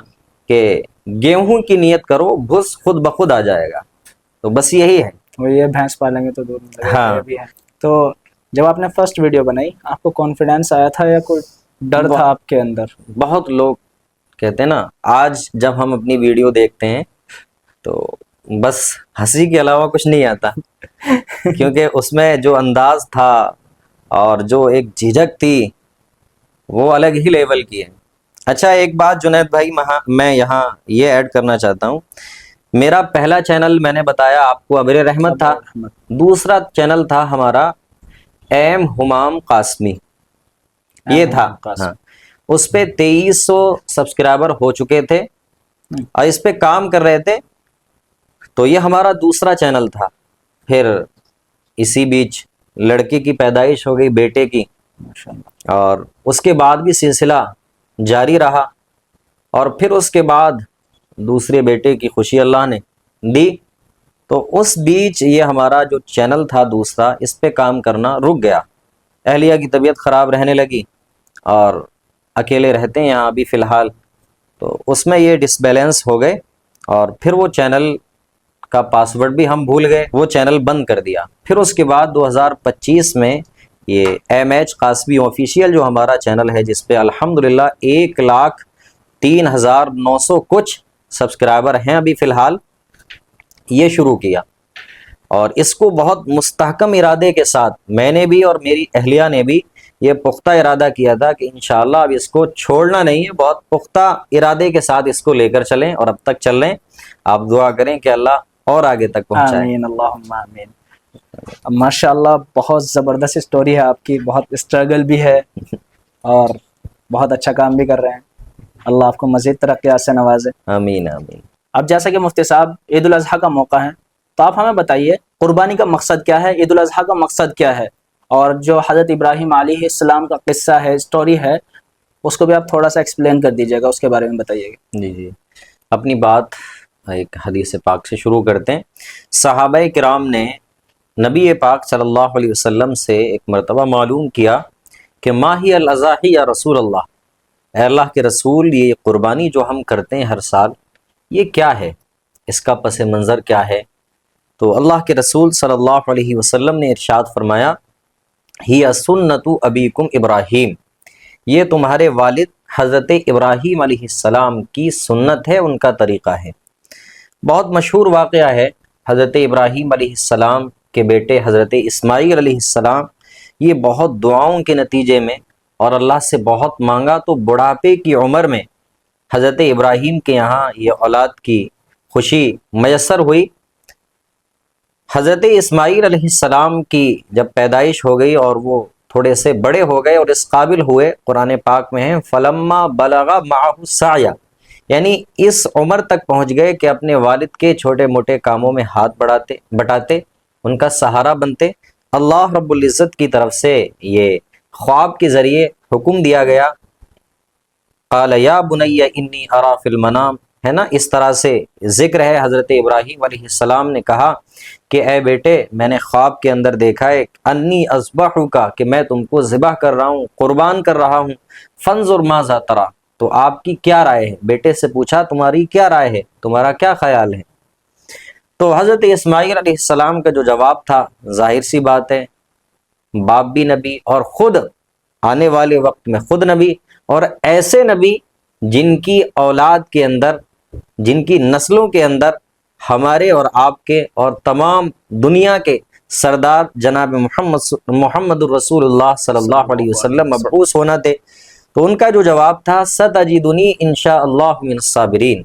B: کہ گیہوں کی نیت کرو, بھس خود بخود آ جائے گا. تو بس یہی ہے.
A: وہ یہ بھینس پالیں گے تو دودھ
B: ہاں.
A: بھی ہے. تو جب آپ نے فرسٹ ویڈیو بنائی, آپ کو کانفیڈینس آیا تھا یا کوئی ڈر تھا آپ کے اندر؟
B: بہت لوگ کہتے ہیں نا, آج جب ہم اپنی ویڈیو دیکھتے ہیں تو بس ہنسی کے علاوہ کچھ نہیں آتا, کیونکہ اس میں جو انداز تھا اور جو ایک جھجک تھی وہ الگ ہی لیول کی ہے. اچھا, ایک بات جنید بھائی میں یہاں یہ ایڈ کرنا چاہتا ہوں. میرا پہلا چینل میں نے بتایا آپ کو ابر رحمت تھا, دوسرا چینل تھا ہمارا ایم ہمام قاسمی, یہ تھا. ہاں, اس پہ 2300 سبسکرائبر ہو چکے تھے اور اس پہ کام کر رہے تھے. تو یہ ہمارا دوسرا چینل تھا. پھر اسی بیچ لڑکے کی پیدائش ہو گئی, بیٹے کی, اور اس کے بعد بھی سلسلہ جاری رہا. اور پھر اس کے بعد دوسرے بیٹے کی خوشی اللہ نے دی. تو اس بیچ یہ ہمارا جو چینل تھا دوسرا, اس پہ کام کرنا رک گیا. اہلیہ کی طبیعت خراب رہنے لگی اور اکیلے رہتے ہیں یہاں ابھی فی الحال, تو اس میں یہ ڈس بیلنس ہو گئے. اور پھر وہ چینل کا پاسورڈ بھی ہم بھول گئے, وہ چینل بند کر دیا. پھر اس کے بعد 2025 میں یہ ایم ایچ قاسمی آفیشیل جو ہمارا چینل ہے, جس پہ الحمدللہ 1,30,000 3900 کچھ سبسکرائبر ہیں ابھی فی الحال، یہ شروع کیا، اور اس کو بہت مستحکم ارادے کے ساتھ میں نے بھی اور میری اہلیہ نے بھی یہ پختہ ارادہ کیا تھا کہ انشاءاللہ اب اس کو چھوڑنا نہیں ہے، بہت پختہ ارادے کے ساتھ اس کو لے کر چلیں اور اب تک چل رہے ہیں۔ آپ دعا کریں کہ اللہ اور آگے تک پہنچائے۔
A: آمین اللہم آمین۔ ماشاءاللہ بہت زبردست اسٹوری ہے آپ کی، بہت اسٹرگل بھی ہے اور بہت اچھا کام بھی کر رہے ہیں۔ اللہ آپ کو مزید ترقیات سے نوازے۔
B: آمین آمین۔
A: اب جیسا کہ مفتی صاحب عید الاضحیٰ کا موقع ہے تو آپ ہمیں بتائیے قربانی کا مقصد کیا ہے، عید الاضحیٰ کا مقصد کیا ہے، اور جو حضرت ابراہیم علیہ السلام کا قصہ ہے، اسٹوری ہے، اس کو بھی آپ تھوڑا سا ایکسپلین کر دیجیے گا، اس کے بارے میں بتائیے گا۔
B: جی اپنی بات ایک حدیث پاک سے شروع کرتے ہیں۔ صحابہ کرام نے نبی پاک صلی اللہ علیہ وسلم سے ایک مرتبہ معلوم کیا کہ ما ہی الاضاحی یا رسول اللہ، اے اللہ کے رسول، یہ قربانی جو ہم کرتے ہیں ہر سال، یہ کیا ہے، اس کا پس منظر کیا ہے؟ تو اللہ کے رسول صلی اللہ علیہ وسلم نے ارشاد فرمایا، ہی سنت ابیکم ابراہیم، یہ تمہارے والد حضرت ابراہیم علیہ السلام کی سنت ہے، ان کا طریقہ ہے۔ بہت مشہور واقعہ ہے، حضرت ابراہیم علیہ السلام کے بیٹے حضرت اسماعیل علیہ السلام یہ بہت دعاؤں کے نتیجے میں اور اللہ سے بہت مانگا تو بڑھاپے کی عمر میں حضرت ابراہیم کے یہاں یہ اولاد کی خوشی میسر ہوئی۔ حضرت اسماعیل علیہ السلام کی جب پیدائش ہو گئی اور وہ تھوڑے سے بڑے ہو گئے اور اس قابل ہوئے، قرآن پاک میں ہیں فلما بلغ معہ السعی، یعنی اس عمر تک پہنچ گئے کہ اپنے والد کے چھوٹے موٹے کاموں میں ہاتھ بٹاتے، ان کا سہارا بنتے۔ اللہ رب العزت کی طرف سے یہ خواب کے ذریعے حکم دیا گیا، قال یا بنی انی ارا فی المنام، ہے نا، اس طرح سے ذکر ہے۔ حضرت ابراہیم علیہ السلام نے کہا کہ اے بیٹے، میں نے خواب کے اندر دیکھا ہے انی اذبحک، کہ میں تم کو ذبح کر رہا ہوں، قربان کر رہا ہوں، فانظر ماذا تری، تو آپ کی کیا رائے ہے؟ بیٹے سے پوچھا تمہاری کیا رائے ہے، تمہارا کیا خیال ہے؟ تو حضرت اسماعیل علیہ السلام کا جو جواب تھا، ظاہر سی بات ہے، باپ بھی نبی اور خود آنے والے وقت میں خود نبی، اور ایسے نبی جن کی اولاد کے اندر، جن کی نسلوں کے اندر ہمارے اور آپ کے اور تمام دنیا کے سردار جناب محمد الرسول اللہ صلی اللہ علیہ وسلم مبعوث ہونا تھے۔ تو ان کا جو جواب تھا ستجدنی انشاء اللہ من الصابرین،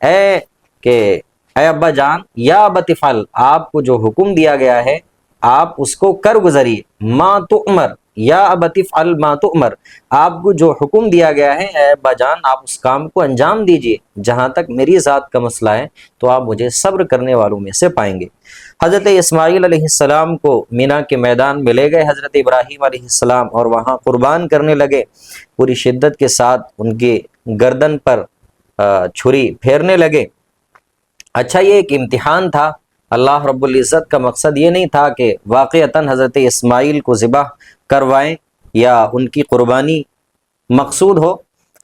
B: اے ابا جان، یا ابت افعل، آپ کو جو حکم دیا گیا ہے آپ اس کو کر گزریے، ما تؤمر، یا ابت افعل ما تؤمر، آپ کو جو حکم دیا گیا ہے اے ابا جان آپ اس کام کو انجام دیجئے، جہاں تک میری ذات کا مسئلہ ہے تو آپ مجھے صبر کرنے والوں میں سے پائیں گے۔ حضرت اسماعیل علیہ السلام کو مینا کے میدان میں لے گئے حضرت ابراہیم علیہ السلام، اور وہاں قربان کرنے لگے، پوری شدت کے ساتھ ان کی گردن پر چھری پھیرنے لگے۔ اچھا، یہ ایک امتحان تھا، اللہ رب العزت کا مقصد یہ نہیں تھا کہ واقعتاً حضرت اسماعیل کو ذبح کروائیں یا ان کی قربانی مقصود ہو،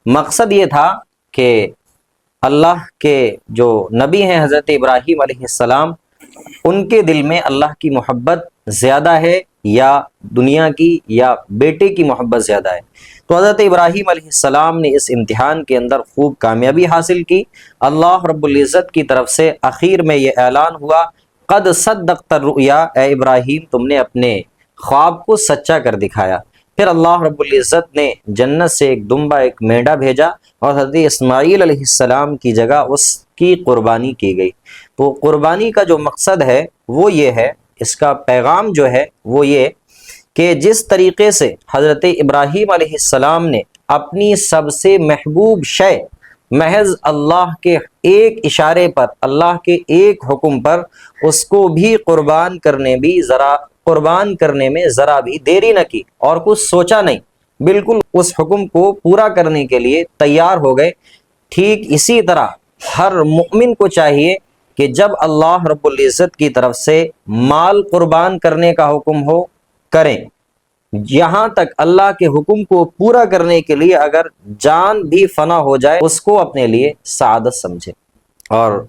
B: مقصد یہ تھا کہ اللہ کے جو نبی ہیں حضرت ابراہیم علیہ السلام، ان کے دل میں اللہ کی محبت زیادہ ہے یا دنیا کی یا بیٹے کی محبت زیادہ ہے۔ تو حضرت ابراہیم علیہ السلام نے اس امتحان کے اندر خوب کامیابی حاصل کی۔ اللہ رب العزت کی طرف سے اخیر میں یہ اعلان ہوا، قد صدقت الرؤیا، اے ابراہیم تم نے اپنے خواب کو سچا کر دکھایا۔ پھر اللہ رب العزت نے جنت سے ایک دمبا، ایک مینڈا بھیجا اور حضرت اسماعیل علیہ السلام کی جگہ اس کی قربانی کی گئی۔ تو قربانی کا جو مقصد ہے وہ یہ ہے، اس کا پیغام جو ہے وہ یہ کہ جس طریقے سے حضرت ابراہیم علیہ السلام نے اپنی سب سے محبوب شے محض اللہ کے ایک اشارے پر، اللہ کے ایک حکم پر، اس کو بھی قربان کرنے میں ذرا بھی دیری نہ کی اور کچھ سوچا نہیں، بالکل اس حکم کو پورا کرنے کے لیے تیار ہو گئے۔ ٹھیک اسی طرح ہر مؤمن کو چاہیے کہ جب اللہ رب العزت کی طرف سے مال قربان کرنے کا حکم ہو، کریں، یہاں تک اللہ کے حکم کو پورا کرنے کے لیے اگر جان بھی فنا ہو جائے اس کو اپنے لیے سعادت سمجھے۔ اور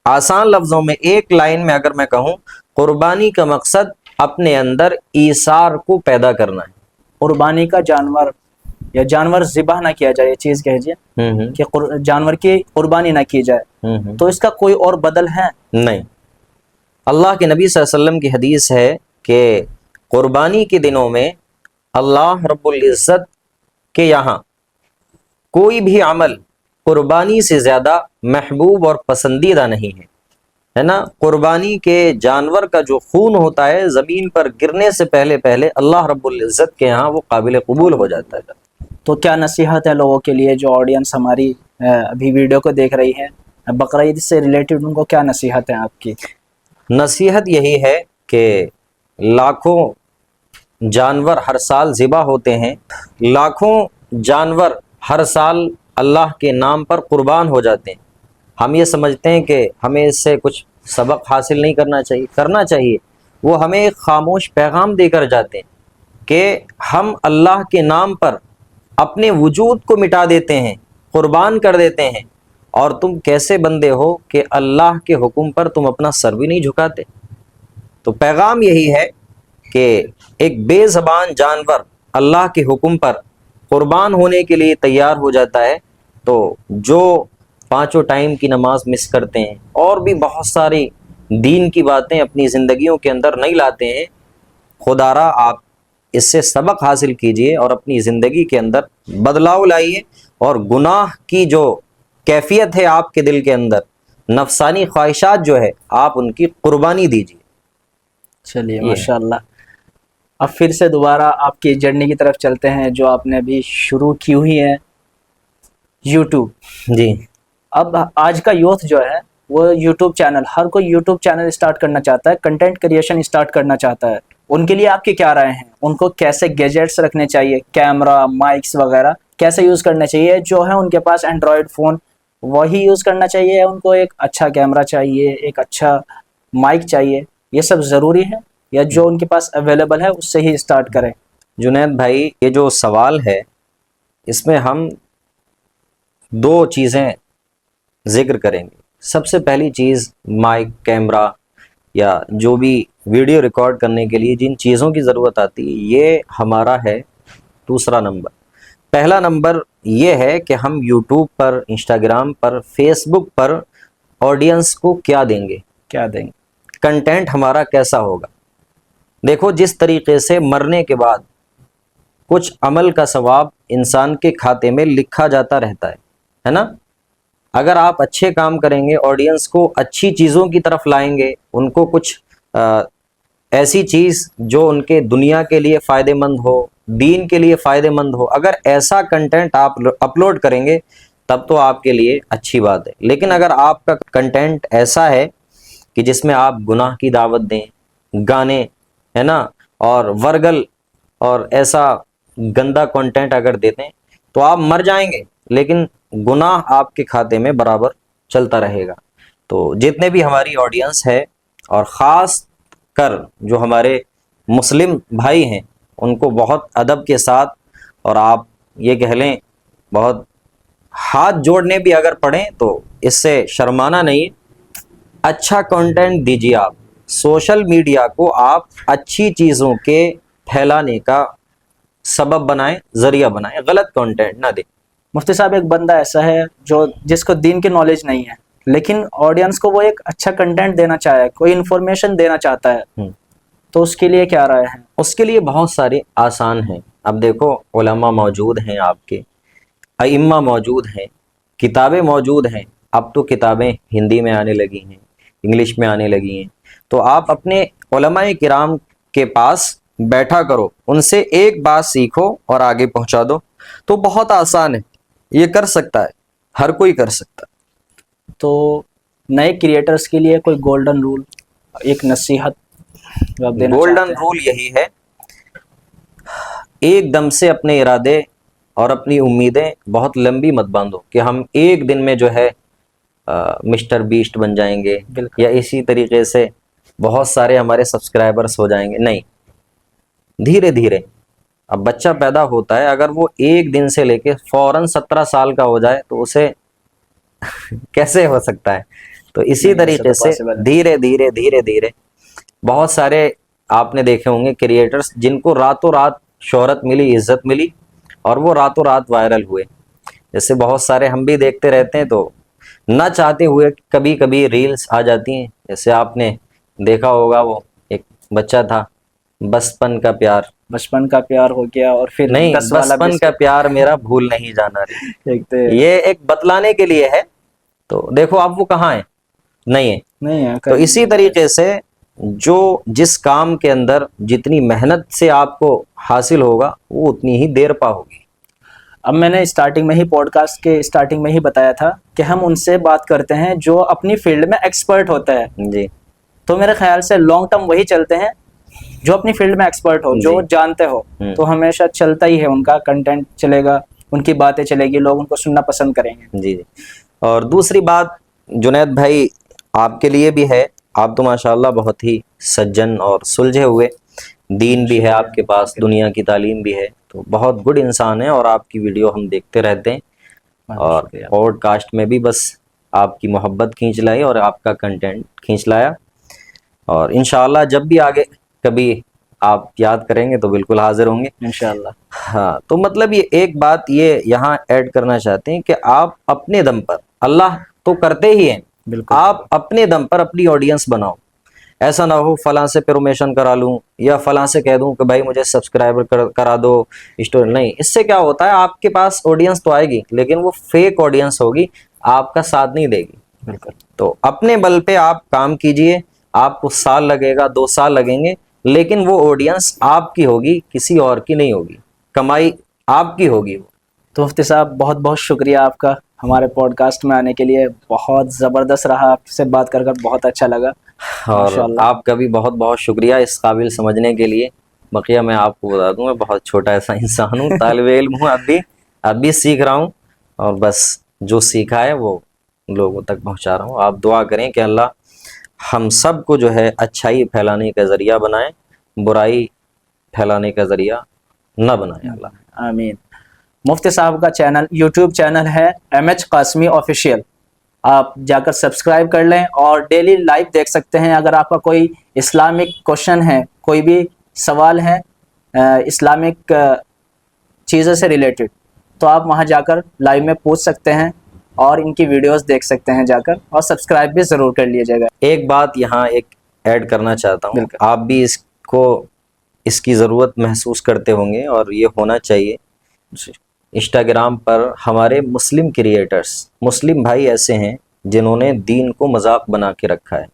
B: آسان لفظوں میں ایک لائن میں اگر میں کہوں، قربانی کا مقصد اپنے اندر ایثار کو پیدا کرنا ہے۔
A: قربانی کا جانور یا جانور ذبح نہ کیا جائے، یہ چیز کہیے کہ جانور کی قربانی نہ کی جائے، تو اس کا کوئی اور بدل ہے؟
B: نہیں، اللہ کے نبی صلی اللہ علیہ وسلم کی حدیث ہے کہ قربانی کے دنوں میں اللہ رب العزت کے یہاں کوئی بھی عمل قربانی سے زیادہ محبوب اور پسندیدہ نہیں ہے نا۔ قربانی کے جانور کا جو خون ہوتا ہے زمین پر گرنے سے پہلے اللہ رب العزت کے یہاں وہ قابل قبول ہو جاتا ہے۔
A: تو کیا نصیحت ہے لوگوں کے لیے، جو آڈینس ہماری ابھی ویڈیو کو دیکھ رہی ہے، بقرعید سے ریلیٹڈ ان کو کیا نصیحت ہے آپ کی؟
B: نصیحت یہی ہے کہ لاکھوں جانور ہر سال ذبح ہوتے ہیں، لاکھوں جانور ہر سال اللہ کے نام پر قربان ہو جاتے ہیں۔ ہم یہ سمجھتے ہیں کہ ہمیں اس سے کچھ سبق حاصل نہیں کرنا چاہیے۔ وہ ہمیں ایک خاموش پیغام دے کر جاتے ہیں کہ ہم اللہ کے نام پر اپنے وجود کو مٹا دیتے ہیں، قربان کر دیتے ہیں، اور تم کیسے بندے ہو کہ اللہ کے حکم پر تم اپنا سر بھی نہیں جھکاتے۔ تو پیغام یہی ہے کہ ایک بے زبان جانور اللہ کے حکم پر قربان ہونے کے لیے تیار ہو جاتا ہے، تو جو 5 ٹائم کی نماز مس کرتے ہیں اور بھی بہت ساری دین کی باتیں اپنی زندگیوں کے اندر نہیں لاتے ہیں، خدارا آپ اس سے سبق حاصل کیجئے اور اپنی زندگی کے اندر بدلاؤ لائیے، اور گناہ کی جو کیفیت ہے آپ کے دل کے اندر، نفسانی خواہشات جو ہے، آپ ان کی قربانی دیجیے۔
A: چلیے ماشاءاللہ، اب پھر سے دوبارہ آپ کی جرنی کی طرف چلتے ہیں جو آپ نے ابھی شروع کی ہوئی ہے، یوٹیوب۔
B: جی،
A: اب آج کا یوتھ جو ہے وہ یوٹیوب چینل، ہر کوئی یوٹیوب چینل اسٹارٹ کرنا چاہتا ہے، کنٹینٹ کریشن اسٹارٹ کرنا چاہتا ہے۔ ان کے لیے آپ کی کیا رائے ہیں؟ ان کو کیسے گیجٹس رکھنے چاہیے، کیمرہ، مائکس وغیرہ کیسے یوز کرنے چاہیے؟ جو ہے ان کے پاس اینڈرائڈ فون وہی یوز کرنا چاہیے، ان کو ایک اچھا کیمرہ چاہیے، ایک اچھا مائک چاہیے، یہ سب ضروری ہے، یا جو ان کے پاس اویلیبل ہے اس سے ہی اسٹارٹ کریں؟
B: جنید بھائی، یہ جو سوال ہے اس میں ہم 2 چیزیں ذکر کریں گے۔ سب سے پہلی چیز مائک، کیمرہ یا جو بھی ویڈیو ریکارڈ کرنے کے لیے جن چیزوں کی ضرورت آتی ہے، یہ ہمارا ہے دوسرا نمبر۔ پہلا نمبر یہ ہے کہ ہم یوٹیوب پر، انسٹاگرام پر، فیس بک پر آڈینس کو کیا دیں گے، کنٹینٹ ہمارا کیسا ہوگا۔ دیکھو، جس طریقے سے مرنے کے بعد کچھ عمل کا ثواب انسان کے کھاتے میں لکھا جاتا رہتا ہے نا، اگر آپ اچھے کام کریں گے، آڈینس کو اچھی چیزوں کی طرف لائیں گے، ان کو کچھ ایسی چیز جو ان کے دنیا کے لیے فائدہ مند ہو، دین کے لیے فائدہ مند ہو، اگر ایسا کنٹینٹ آپ اپلوڈ کریں گے تب تو آپ کے لیے اچھی بات ہے۔ لیکن اگر آپ کا کنٹینٹ ایسا ہے کہ جس میں آپ گناہ کی دعوت دیں، گانے ہے نا، اور ورگل اور ایسا گندا کنٹینٹ اگر دیتے ہیں تو آپ مر جائیں گے، لیکن گناہ آپ کے کھاتے میں برابر چلتا رہے گا۔ تو جتنے بھی ہماری آڈینس ہے، اور خاص کر جو ہمارے مسلم بھائی ہیں، ان کو بہت ادب کے ساتھ، اور آپ یہ کہہ لیں بہت ہاتھ جوڑنے بھی اگر پڑیں تو اس سے شرمانا نہیں، اچھا کنٹینٹ دیجیے۔ آپ سوشل میڈیا کو آپ اچھی چیزوں کے پھیلانے کا سبب بنائیں، ذریعہ بنائیں، غلط کنٹینٹ نہ دیں۔
A: مفتی صاحب، ایک بندہ ایسا ہے جس کو دین کی نالج نہیں ہے، لیکن آڈینس کو وہ ایک اچھا کنٹینٹ دینا چاہے، کوئی انفارمیشن دینا چاہتا ہے، تو اس کے لیے کیا رائے ہے؟
B: اس کے لیے بہت سارے آسان ہیں۔ اب دیکھو، علماء موجود ہیں، آپ کے ائمہ موجود ہیں، کتابیں موجود ہیں۔ اب تو کتابیں ہندی میں آنے لگی ہیں، انگلش میں آنے لگی ہیں، تو آپ اپنے علماء کرام کے پاس بیٹھا کرو، ان سے ایک بات سیکھو اور آگے پہنچا دو۔ تو بہت آسان ہے، یہ کر سکتا ہے، ہر کوئی کر سکتا ہے۔
A: تو نئے کریٹرز کے لیے کوئی گولڈن رول، ایک نصیحت جو آپ دینا
B: گولڈن
A: چاہتے ہیں؟
B: رول یہی ہے، ایک دم سے اپنے ارادے اور اپنی امیدیں بہت لمبی مت باندھو کہ ہم ایک دن میں جو ہے مسٹر بیسٹ بن جائیں گے،
A: بالکل۔
B: یا اسی طریقے سے بہت سارے ہمارے سبسکرائبرز ہو جائیں گے۔ نہیں، دھیرے دھیرے۔ اب بچہ پیدا ہوتا ہے، اگر وہ ایک دن سے لے کے فوراً 17 سال کا ہو جائے تو اسے کیسے ہو سکتا ہے؟ تو اسی طریقے سے دھیرے دھیرے دھیرے دھیرے، بہت سارے آپ نے دیکھے ہوں گے کریٹرز جن کو راتوں رات شہرت ملی، عزت ملی، اور وہ راتوں رات وائرل ہوئے. جیسے بہت سارے ہم بھی دیکھتے رہتے ہیں تو نہ چاہتے ہوئے کبھی کبھی ریلز آ جاتی ہیں. جیسے آپ نے دیکھا ہوگا وہ ایک بچہ تھا, بچپن کا پیار,
A: بچپن کا پیار ہو گیا, اور پھر
B: نہیں
A: 10 والا
B: بچپن کا پیار میرا بھول نہیں جانا رے,
A: ایک
B: یہ ایک بتلانے کے لیے ہے. تو دیکھو اب وہ کہاں ہے, نہیں ہے.
A: نہیں ہے.
B: تو اسی طریقے سے جو جس کام کے اندر جتنی محنت سے آپ کو حاصل ہوگا وہ اتنی ہی دیر پا ہوگی.
A: اب میں نے اسٹارٹنگ میں ہی پوڈ کاسٹ کے اسٹارٹنگ میں ہی بتایا تھا کہ ہم ان سے بات کرتے ہیں جو اپنی فیلڈ میں ایکسپرٹ ہوتا ہے.
B: جی
A: تو میرے خیال سے لانگ ٹرم وہی چلتے ہیں جو اپنی فیلڈ میں ایکسپرٹ ہو, جو
B: جی.
A: جانتے ہو. تو ہمیشہ چلتا ہی ہے, ان کا کنٹینٹ چلے گا, ان کی باتیں چلے گی, لوگ ان کو سننا پسند کریں گے.
B: جی جی. اور دوسری بات جنید بھائی آپ کے لیے بھی ہے, آپ تو ماشاءاللہ بہت ہی سجن اور سلجھے ہوئے, دین بھی ہے آپ کے پاس, دنیا کی تعلیم بھی ہے, تو بہت گڈ انسان ہے. اور آپ کی ویڈیو ہم دیکھتے رہتے ہیں, اور پوڈ کاسٹ میں بھی بس آپ کی محبت کھینچ لائی اور آپ کا کنٹینٹ کھینچ لایا. اور انشاءاللہ جب بھی آگے کبھی آپ یاد کریں گے تو بالکل حاضر ہوں گے
A: انشاءاللہ.
B: ہاں. تو مطلب یہ ایک بات یہ یہاں ایڈ کرنا چاہتے ہیں کہ آپ اپنے دم پر, اللہ تو کرتے ہی ہیں,
A: بالکل.
B: آپ اپنے دم پر اپنی آڈینس بناؤ. ایسا نہ ہو فلاں سے پرومیشن کرا لوں یا فلاں سے کہہ دوں کہ بھائی مجھے سبسکرائبر کرا دو اسٹوری. نہیں, اس سے کیا ہوتا ہے آپ کے پاس آڈینس تو آئے گی لیکن وہ فیک آڈینس ہوگی, آپ کا ساتھ نہیں دے گی.
A: بالکل.
B: تو اپنے بل پہ آپ کام کیجئے, آپ کو سال لگے گا, 2 سال لگیں گے, لیکن وہ آڈینس آپ کی ہوگی, کسی اور کی نہیں ہوگی, کمائی آپ کی ہوگی.
A: تو مفتی صاحب بہت بہت شکریہ آپ کا ہمارے پوڈ کاسٹ میں آنے کے لیے. بہت زبردست رہا, آپ سے بات کر بہت اچھا لگا.
B: اور
A: ماشاءاللہ.
B: آپ کا بھی بہت بہت شکریہ اس قابل سمجھنے کے لیے. بقیہ میں آپ کو بتا دوں میں بہت چھوٹا ایسا انسان ہوں, طالب علم ہوں, اب بھی سیکھ رہا ہوں, اور بس جو سیکھا ہے وہ لوگوں تک پہنچا رہا ہوں. آپ دعا کریں کہ اللہ ہم سب کو جو ہے اچھائی پھیلانے کا ذریعہ بنائیں, برائی پھیلانے کا ذریعہ نہ بنائیں. اللہ
A: آمین. مفتی صاحب کا چینل, یوٹیوب چینل ہے MH قاسمی آفیشیل, آپ جا کر سبسکرائب کر لیں اور ڈیلی لائیو دیکھ سکتے ہیں. اگر آپ کا کوئی اسلامک کوشچن ہے, کوئی بھی سوال ہے اسلامک چیزوں سے ریلیٹڈ, تو آپ وہاں جا کر لائیو میں پوچھ سکتے ہیں اور ان کی ویڈیوز دیکھ سکتے ہیں جا کر, اور سبسکرائب بھی ضرور کر لیجیے گا.
B: ایک بات یہاں ایک ایڈ کرنا چاہتا ہوں,
A: بالکل.
B: آپ بھی اس کی ضرورت محسوس کرتے ہوں گے اور یہ ہونا چاہیے. انسٹاگرام پر ہمارے مسلم کریئٹرز, مسلم بھائی ایسے ہیں جنہوں نے دین کو مذاق بنا کے رکھا ہے.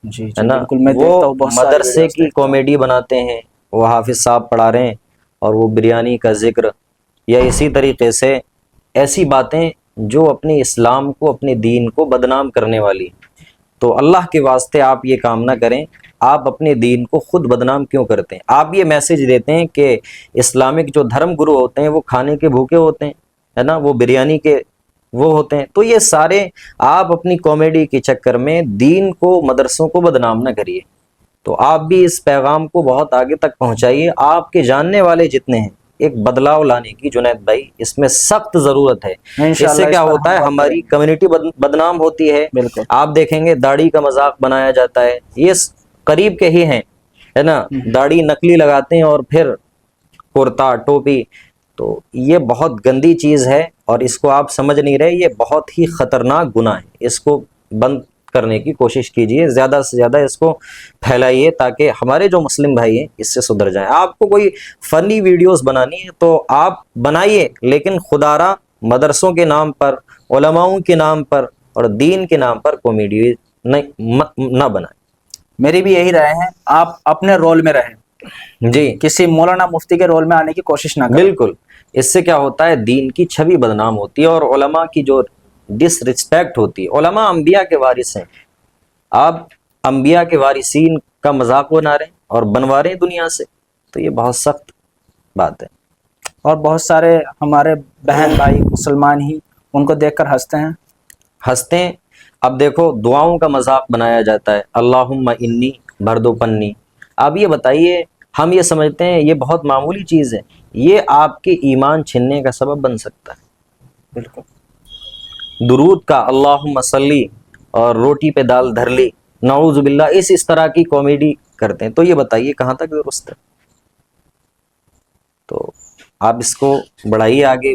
A: جی
B: ہے نا,
A: بالکل, میں دیکھتا ہوں
B: وہ
A: بہت ساری
B: مدرسے
A: ویڈیوز
B: کی
A: دیکھتا ہوں.
B: کامیڈی بناتے ہیں, وہ حافظ صاحب پڑھا رہے ہیں اور وہ بریانی کا ذکر یا اسی طریقے سے ایسی باتیں جو اپنے اسلام کو, اپنے دین کو بدنام کرنے والی. تو اللہ کے واسطے آپ یہ کام نہ کریں. آپ اپنے دین کو خود بدنام کیوں کرتے ہیں؟ آپ یہ میسج دیتے ہیں کہ اسلامک جو دھرم گرو ہوتے ہیں وہ کھانے کے بھوکے ہوتے ہیں, ہے نا, وہ بریانی کے وہ ہوتے ہیں. تو یہ سارے آپ اپنی کامیڈی کے چکر میں دین کو, مدرسوں کو بدنام نہ کریے. تو آپ بھی اس پیغام کو بہت آگے تک پہنچائیے. آپ کے جاننے والے جتنے ہیں, ایک بدلاؤ لانے کی جنید بھائی اس میں سخت ضرورت ہے. اس سے کیا ہوتا ہے, ہماری کمیونٹی بدنام ہوتی ہے.
A: بالکل.
B: آپ دیکھیں گے داڑھی کا مذاق بنایا جاتا ہے, یہ قریب کے ہی ہیں, ہے نا, داڑھی نکلی لگاتے ہیں اور پھر کرتا ٹوپی. تو یہ بہت گندی چیز ہے اور اس کو آپ سمجھ نہیں رہے. یہ بہت ہی خطرناک گناہ ہے. اس کو بند کرنے کی کوشش کیجئے, زیادہ سے زیادہ اس کو پھیلائیے تاکہ ہمارے جو مسلم بھائی ہیں اس سے سدھر جائیں. آپ کو کوئی فنی ویڈیوز بنانی ہے تو آپ بنائیے, لیکن خدارا مدرسوں کے نام پر, علماؤں کے نام پر اور دین کے نام پر کامیڈی نہ بنائیں.
A: میری بھی یہی رائے ہے, آپ اپنے رول میں رہیں,
B: جی
A: کسی مولانا مفتی کے رول میں آنے کی کوشش نہ کریں.
B: بالکل. اس سے کیا ہوتا ہے, دین کی چھوی بدنام ہوتی ہے اور علماء کی جو ڈس رسپیکٹ ہوتی ہے. علماء انبیاء کے وارث ہیں, آپ انبیاء کے وارثین کا مذاق بنا رہے ہیں اور بنوا رہے ہیں دنیا سے. تو یہ بہت سخت بات ہے.
A: اور بہت سارے ہمارے بہن بھائی مسلمان ہی ان کو دیکھ کر ہنستے ہیں.
B: اب دیکھو دعاؤں کا مذاق بنایا جاتا ہے, اللہم انی بھر دو پنی. اب یہ بتائیے, ہم یہ سمجھتے ہیں یہ بہت معمولی چیز ہے, یہ آپ کے ایمان چھننے کا سبب بن سکتا ہے.
A: بالکل.
B: درود کا اللہم صلی اور روٹی پہ دال دھر لی, نعوذ باللہ, اس طرح کی کامیڈی کرتے ہیں. تو یہ بتائیے کہاں تک درست ہے؟ تو آپ اس کو بڑھائیے آگے.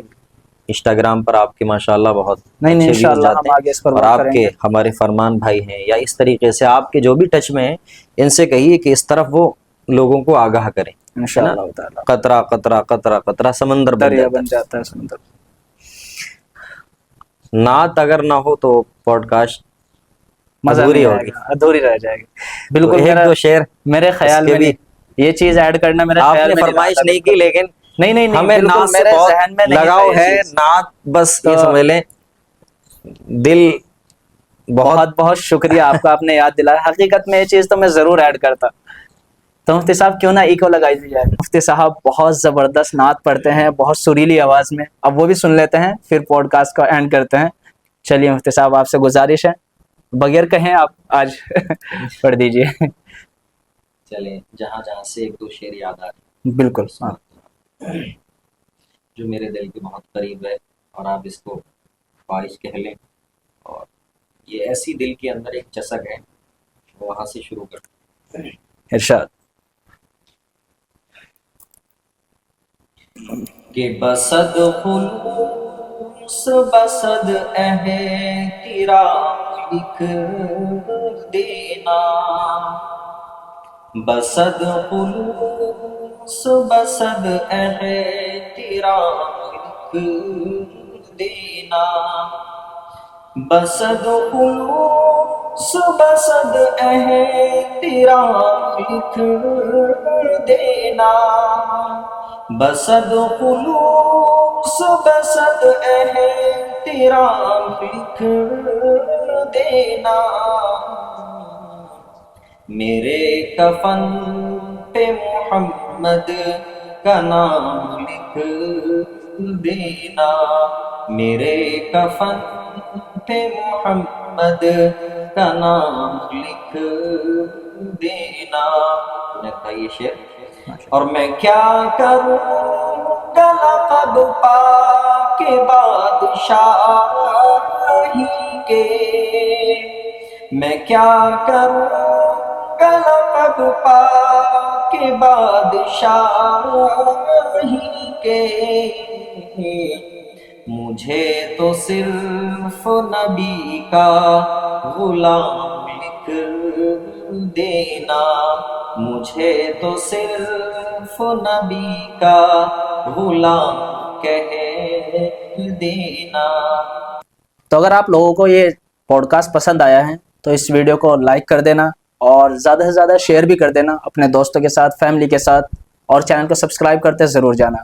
B: انسٹاگرام پر آپ کے ماشاءاللہ بہت
A: نہیں
B: اچھے ویوز
A: انشاءاللہ
B: جاتے
A: ہم آگے اس پر
B: ہیں، اور
A: ورک
B: آپ
A: کریں
B: کے
A: گے
B: ہمارے فرمان بھائی ہیں یا اس طریقے سے آپ کے جو بھی ٹچ میں ہیں ان سے کہیے کہ اس طرف وہ لوگوں کو آگاہ کریں، ہے نا.
A: انشاءاللہ تعالی.
B: قطرہ قطرہ قطرہ قطرہ سمندر بن
A: دریا
B: جاتا
A: بن جاتا ہے سمندر.
B: ہے. نعت اگر نہ ہو تو پوڈ کاسٹ
A: مزہ
B: ادھوری
A: نہیں آئے
B: ہوگی.
A: گا، ادھوری رہ جائے گی.
B: تو
A: بالکل
B: ایک دو شعر
A: میرے
B: اس
A: خیال
B: کے
A: میں
B: بھی
A: نہیں، یہ چیز ایڈ کرنا میرے
B: آپ
A: خیال
B: نے
A: میں نہیں رہا
B: فرمائش
A: تھا.
B: نہیں کی،
A: بالکل
B: لیکن
A: نہیں
B: ہمیں
A: بالکل
B: نعت سے
A: میرے
B: بہت
A: ذہن میں نہیں تھا
B: لگاؤ
A: یہ
B: ہے.
A: چیز.
B: نعت بس
A: تو
B: یہ سمجھ لیں دل بہت
A: بہت بہت شکریہ آپ کا، آپ نے یاد دلایا. حقیقت میں یہ چیز تو میں ضرور ایڈ کرتا. تو مفتی صاحب کیوں نہ ایکو لگائی دی جائے. مفتی صاحب بہت زبردست نعت پڑھتے ہیں، بہت سریلی آواز میں. اب وہ بھی سن لیتے ہیں پھر پوڈ کاسٹ کو اینڈ کرتے ہیں. چلیے مفتی صاحب آپ سے گزارش ہے، بغیر کہیں آپ آج پڑھ دیجئے.
B: چلیں جہاں جہاں سے ایک دو شعر یاد آ
A: بالکل
B: رہے
A: ہاں.
B: جو میرے دل کے بہت قریب ہے، اور آپ اس کو خواہش کہہ لیں، اور یہ ایسی دل کے اندر ایک چسک ہے، وہاں سے شروع کرتے ہیں.
A: ارشاد.
B: کہ بسد خلوص بسد احترام لکھ دینا، بسد خلوص بسد احترام لکھ دینا، بسد خلوص بسد احترام لکھ دینا، بسد خلوص بسد احترام لکھ دینا، میرے کفن پہ محمد کا نام لکھ دینا، میرے کفن پہ محمد کا نام لکھ دینا. یہ شعر. اور میں کیا کروں گا لقب پا کے بادشاہی کے، میں کیا کروں گا لقب پا کے بادشاہی کے، مجھے تو صرف نبی کا غلام لکھ دینا، مجھے تو صرف نبی کا غلام کہہ دینا.
A: تو اگر آپ لوگوں کو یہ پوڈ کاسٹ پسند آیا ہے تو اس ویڈیو کو لائک کر دینا، اور زیادہ سے زیادہ شیئر بھی کر دینا اپنے دوستوں کے ساتھ، فیملی کے ساتھ، اور چینل کو سبسکرائب کرتے ضرور جانا.